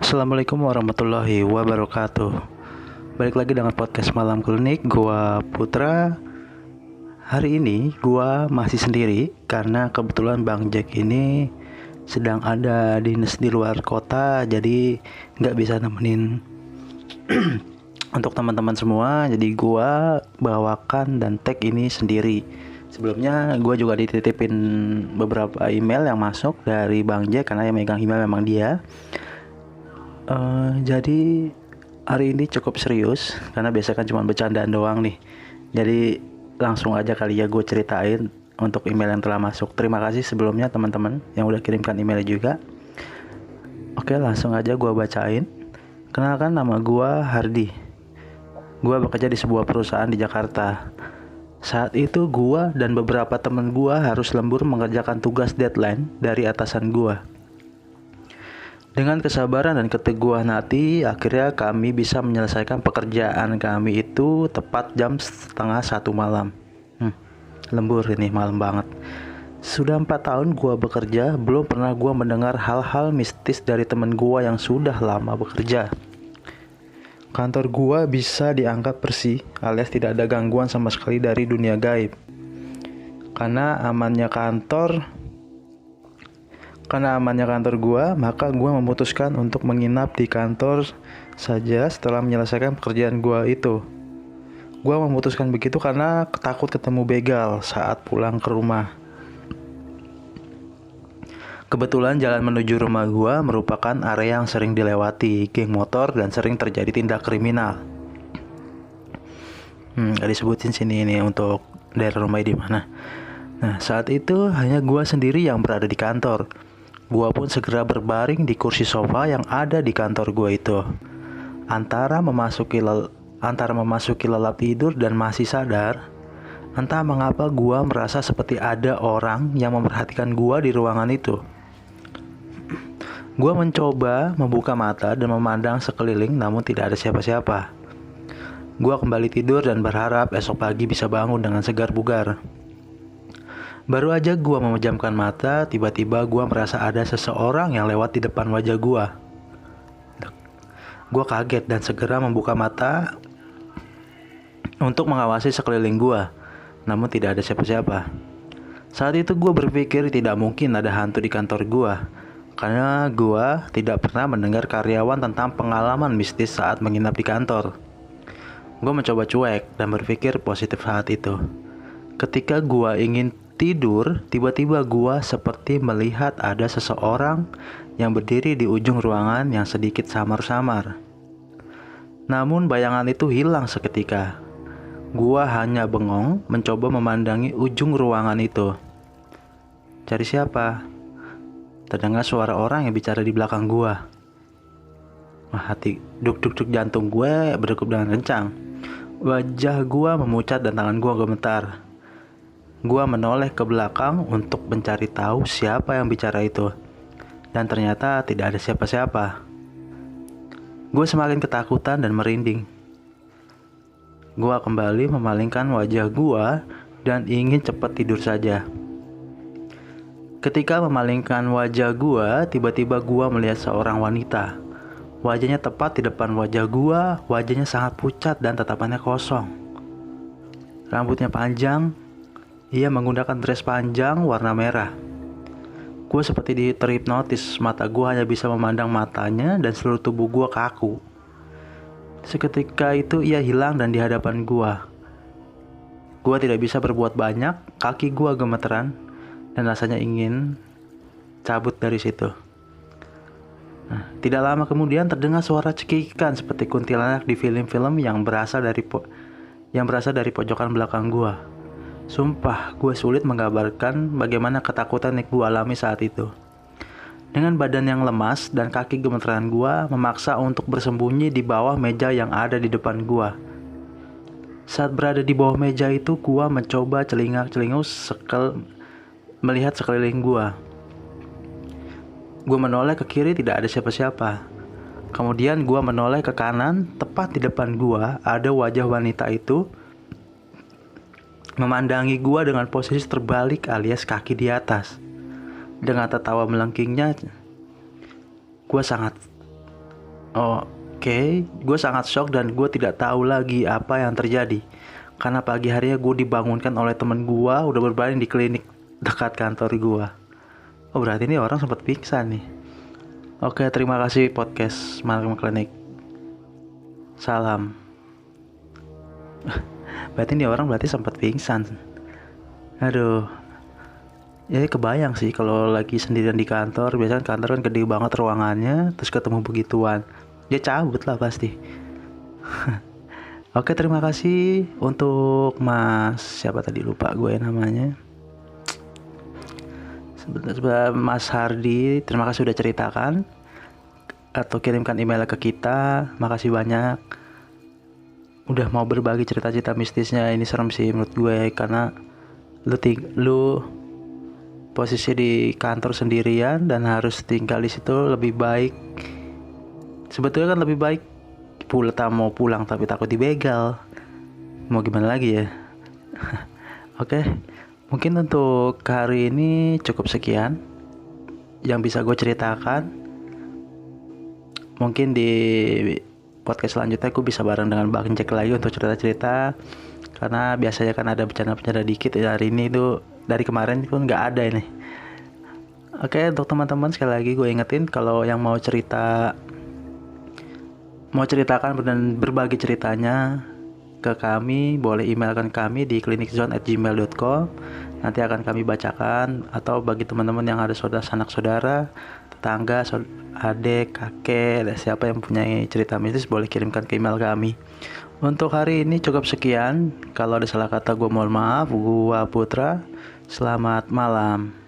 Assalamualaikum warahmatullahi wabarakatuh. Balik lagi dengan podcast Malam Klinik. Gua Putra. Hari ini gua masih sendiri karena kebetulan Bang Jack ini sedang ada dinas di luar kota, jadi nggak bisa nemenin untuk teman-teman semua. Jadi gua bawakan dan tag ini sendiri. Sebelumnya gua juga dititipin beberapa email yang masuk dari Bang Jack karena yang megang email memang dia. Jadi hari ini cukup serius karena biasa kan cuma bercandaan doang nih. Jadi langsung aja kali ya gue ceritain untuk email yang telah masuk. Terima kasih sebelumnya teman-teman yang udah kirimkan email juga. Oke, langsung aja gue bacain. Kenalkan, nama gue Hardi. Gue bekerja di sebuah perusahaan di Jakarta. Saat itu gue dan beberapa teman gue harus lembur mengerjakan tugas deadline dari atasan gue. Dengan kesabaran dan keteguhan hati, akhirnya kami bisa menyelesaikan pekerjaan kami itu tepat jam 12:30 malam. Lembur ini, malam banget. Sudah 4 tahun gua bekerja, belum pernah gua mendengar hal-hal mistis dari temen gua yang sudah lama bekerja. Kantor gua bisa dianggap bersih, alias tidak ada gangguan sama sekali dari dunia gaib. Karena amannya kantor gua, maka gua memutuskan untuk menginap di kantor saja setelah menyelesaikan pekerjaan gua itu. Gua memutuskan begitu karena takut ketemu begal saat pulang ke rumah. Kebetulan jalan menuju rumah gua merupakan area yang sering dilewati geng motor dan sering terjadi tindak kriminal. Gak disebutin sini ini untuk daerah rumah di mana. Nah, saat itu hanya gua sendiri yang berada di kantor. Gua pun segera berbaring di kursi sofa yang ada di kantor gua itu. Antara memasuki lelap tidur dan masih sadar, entah mengapa gua merasa seperti ada orang yang memperhatikan gua di ruangan itu. Gua mencoba membuka mata dan memandang sekeliling, namun tidak ada siapa-siapa. Gua kembali tidur dan berharap esok pagi bisa bangun dengan segar bugar. Baru aja gua memejamkan mata, tiba-tiba gua merasa ada seseorang yang lewat di depan wajah gua. Gua kaget dan segera membuka mata untuk mengawasi sekeliling gua, namun tidak ada siapa-siapa. Saat itu gua berpikir tidak mungkin ada hantu di kantor gua, karena gua tidak pernah mendengar karyawan tentang pengalaman mistis saat menginap di kantor. Gua mencoba cuek dan berpikir positif saat itu. Ketika gua ingin tidur, tiba-tiba gua seperti melihat ada seseorang yang berdiri di ujung ruangan yang sedikit samar-samar. Namun bayangan itu hilang seketika. Gua hanya bengong mencoba memandangi ujung ruangan itu. Cari siapa? Terdengar suara orang yang bicara di belakang gua. Hati duk-duk jantung gue berdegup dengan kencang. Wajah gua memucat dan tangan gua gemetar. Gua menoleh ke belakang untuk mencari tahu siapa yang bicara itu. Dan ternyata tidak ada siapa-siapa. Gua semakin ketakutan dan merinding. Gua kembali memalingkan wajah gua dan ingin cepat tidur saja. Ketika memalingkan wajah gua, tiba-tiba gua melihat seorang wanita. Wajahnya tepat di depan wajah gua, wajahnya sangat pucat dan tatapannya kosong. Rambutnya panjang. Ia menggunakan dress panjang warna merah. Gue seperti terhipnotis, mata gue hanya bisa memandang matanya dan seluruh tubuh gue kaku. Seketika itu ia hilang dan di hadapan gue. Gue tidak bisa berbuat banyak, kaki gue gemeteran dan rasanya ingin cabut dari situ. Tidak lama kemudian terdengar suara cekikikan seperti kuntilanak di film-film yang berasal dari pojokan belakang gue. Sumpah, gue sulit menggambarkan bagaimana ketakutan yang gue alami saat itu. Dengan badan yang lemas dan kaki gemeteran gue memaksa untuk bersembunyi di bawah meja yang ada di depan gue. Saat berada di bawah meja itu, gue mencoba celingak-celinguk melihat sekeliling gue. Gue menoleh ke kiri, tidak ada siapa-siapa. Kemudian gue menoleh ke kanan, tepat di depan gue ada wajah wanita itu memandangi gua dengan posisi terbalik alias kaki di atas. Dengan tertawa melengkingnya, gua sangat Oke, gue sangat shock dan gue tidak tahu lagi apa yang terjadi. Karena pagi harinya gue dibangunkan oleh temen gue udah berbaring di klinik dekat kantor gue. Oh, berarti ini orang sempat pingsan nih. Oke, terima kasih podcast Malam Klinik. Salam. Berarti ini orang sempat pingsan. Aduh. Ya kebayang sih kalau lagi sendirian di kantor. Biasanya kantor kan gede banget ruangannya, terus ketemu begituan. Dia cabut lah pasti. Oke, terima kasih untuk Mas siapa tadi, lupa gue namanya. Sebentar, Mas Hardi, terima kasih udah ceritakan atau kirimkan email ke kita. Makasih banyak udah mau berbagi cerita-cerita mistisnya. Ini serem sih menurut gue karena lu posisi di kantor sendirian dan harus tinggal di situ. Lebih baik, sebetulnya kan lebih baik mau pulang tapi takut dibegal. Mau gimana lagi ya. Oke, mungkin untuk hari ini cukup sekian yang bisa gue ceritakan. Mungkin di podcast selanjutnya gue bisa bareng dengan Bang Jack lagi untuk cerita-cerita. Karena biasanya kan ada bercanda-bercanda dikit ya. Hari ini tuh dari kemarin pun nggak ada ini. Oke, untuk teman-teman sekali lagi gue ingetin kalau yang mau ceritakan dan berbagi ceritanya ke kami, boleh emailkan kami di klinikzone@gmail.com. Nanti akan kami bacakan. Atau bagi teman-teman yang ada sanak saudara, tetangga, adik, kakek, siapa yang punya cerita mistis, boleh kirimkan ke email kami. Untuk hari ini cukup sekian. Kalau ada salah kata gue mohon maaf. Gua Putra. Selamat malam.